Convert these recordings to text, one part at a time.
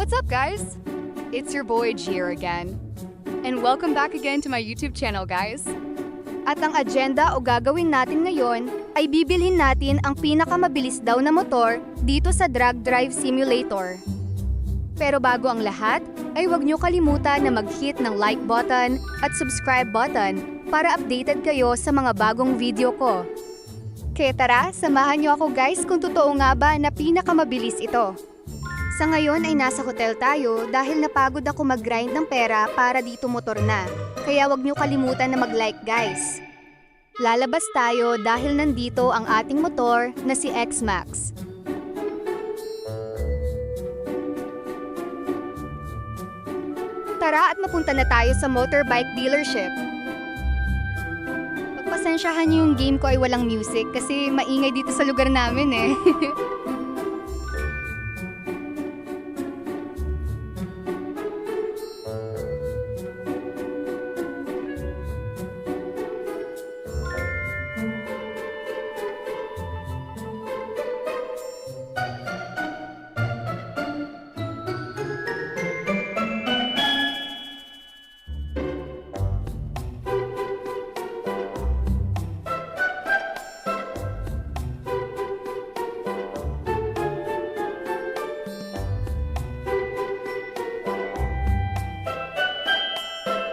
What's up, guys? It's your boy Gier again. And welcome back again to my YouTube channel, guys. At ang agenda o gagawin natin ngayon ay bibilhin natin ang pinakamabilis daw na motor dito sa Drag Drive Simulator. Pero bago ang lahat, ay huwag nyo kalimutan na mag-hit ng like button at subscribe button para updated kayo sa mga bagong video ko. Kaya tara, samahan nyo ako guys kung totoo nga ba na pinakamabilis ito. Sa ngayon ay nasa hotel tayo dahil napagod ako mag-grind ng pera para dito motor na. Kaya wag nyo kalimutan na mag-like guys. Lalabas tayo dahil nandito ang ating motor na si X-Max. Tara at mapunta na tayo sa motorbike dealership. Pagpasensyahan nyo yung game ko ay walang music kasi maingay dito sa lugar namin eh.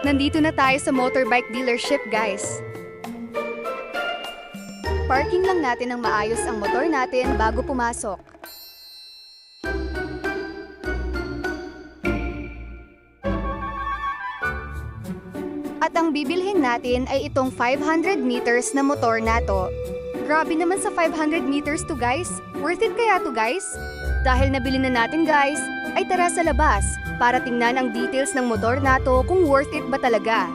Nandito na tayo sa motorbike dealership, guys. Parking lang natin ng maayos ang motor natin bago pumasok. At ang bibilhin natin ay itong 500 meters na motor na to. Grabe naman sa 500 meters to, guys. Worth it kaya to, guys? Dahil nabili na natin, guys, ay tara sa labas para tingnan ang details ng motor na to kung worth it ba talaga.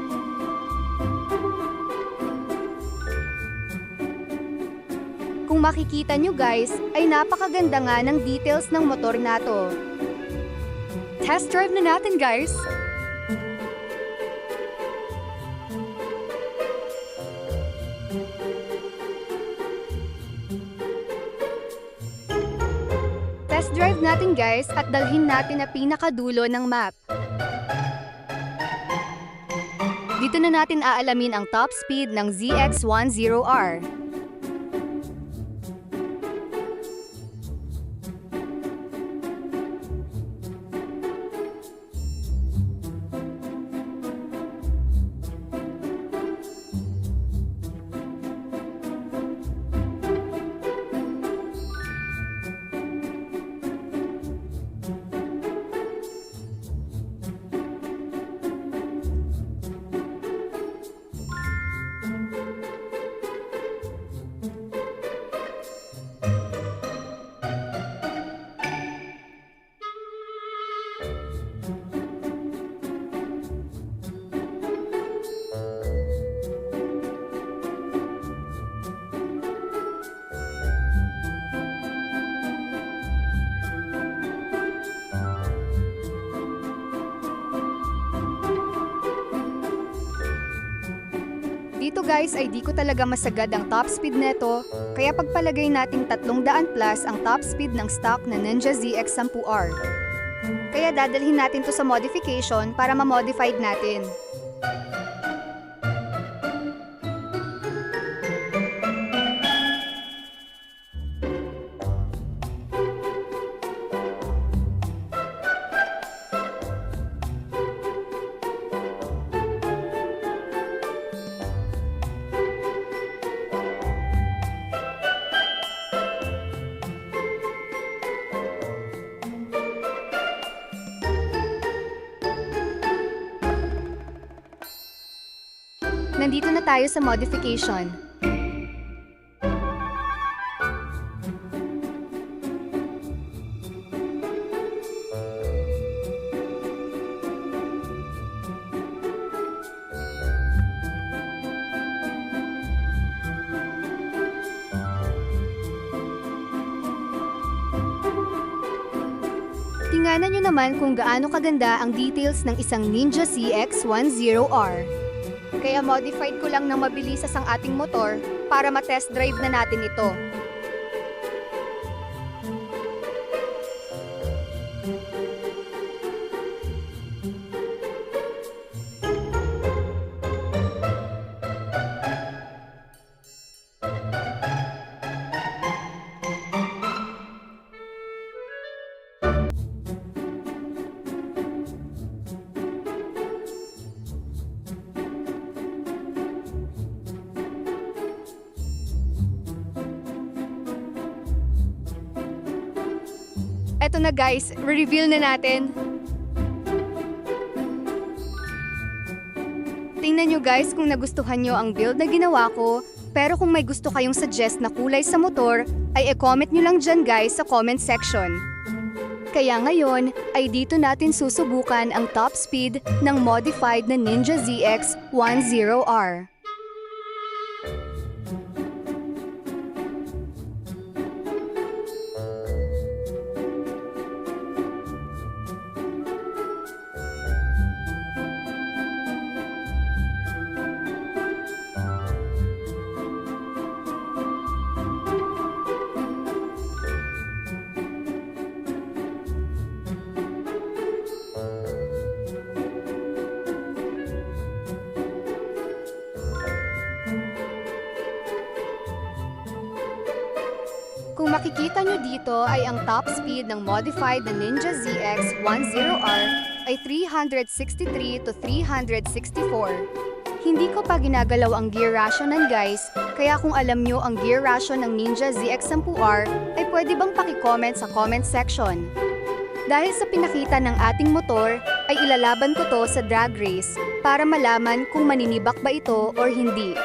Kung makikita nyo guys, ay napakaganda nga ng details ng motor na to. Test drive na natin guys! Test drive natin guys at dalhin natin na pinakadulo ng map. Dito na natin aalamin ang top speed ng ZX10R. Dito guys ay di ko talaga masagad ang top speed neto, kaya pagpalagay nating 300 plus ang top speed ng stock na Ninja ZX10R. Kaya dadalhin natin to sa modification para ma-modified natin. Nandito na tayo sa modification. Tingnan nyo naman kung gaano kaganda ang details ng isang Ninja ZX10R. Kaya modified ko lang ng mabilisas ang ating motor para ma-test drive na natin ito. Eto na guys, re-reveal na natin. Tingnan nyo guys kung nagustuhan nyo ang build na ginawa ko. Pero kung may gusto kayong suggest na kulay sa motor, ay e-comment nyo lang dyan guys sa comment section. Kaya ngayon, ay dito natin susubukan ang top speed ng modified na Ninja ZX-10R. Kung makikita nyo dito ay ang top speed ng modified na Ninja ZX-10R ay 363 to 364. Hindi ko pa ginagalaw ang gear rationan guys, kaya kung alam nyo ang gear ration ng Ninja ZX-10R ay pwede bang paki-comment sa comment section. Dahil sa pinakita ng ating motor, ay ilalaban ko to sa drag race para malaman kung maninibak ba ito or hindi.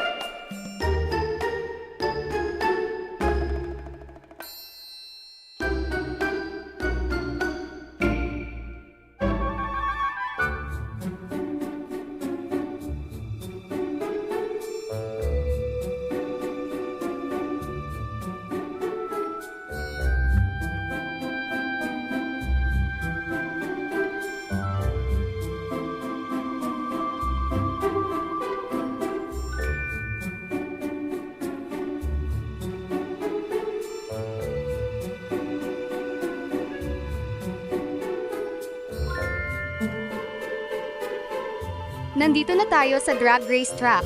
Nandito na tayo sa drag race track.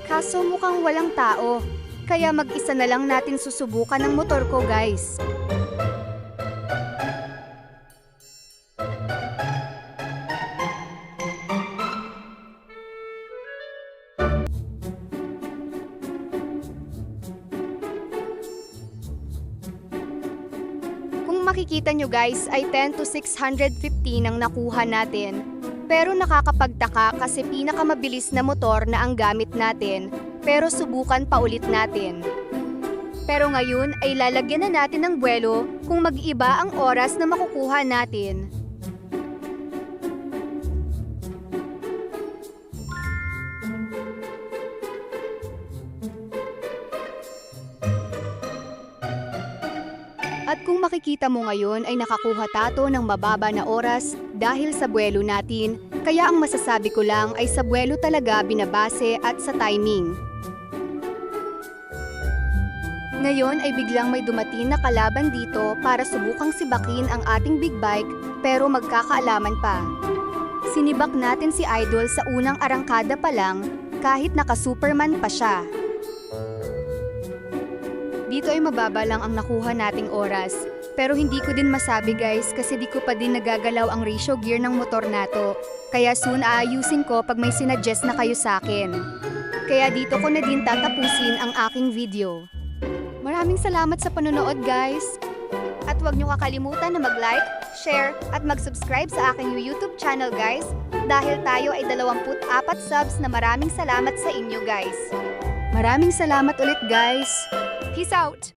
Kaso mukhang walang tao, kaya mag-isa na lang natin susubukan ang motor ko guys. Kung makikita nyo guys ay 10 to 650 ang nakuha natin. Pero nakakapagtaka kasi pinakamabilis na motor na ang gamit natin, pero subukan pa ulit natin. Pero ngayon ay lalagyan na natin ng buwelo kung mag-iba ang oras na makukuha natin. At kung makikita mo ngayon ay nakakuha tato ng mababa na oras dahil sa buwelo natin, kaya ang masasabi ko lang ay sa buwelo talaga binabase at sa timing. Ngayon ay biglang may dumating na kalaban dito para subukang sibakin ang ating big bike pero magkakaalaman pa. Sinibak natin si Idol sa unang arangkada pa lang kahit naka-Superman pa siya. Dito ay mababa lang ang nakuha nating oras. Pero hindi ko din masabi guys kasi di ko pa din nagagalaw ang ratio gear ng motor nato. Kaya soon aayusin ko pag may sinuggest na kayo sa akin. Kaya dito ko na din tatapusin ang aking video. Maraming salamat sa panonood guys! At huwag niyo kakalimutan na mag-like, share, at mag-subscribe sa aking YouTube channel guys dahil tayo ay 24 subs na maraming salamat sa inyo guys. Maraming salamat ulit guys! Peace out!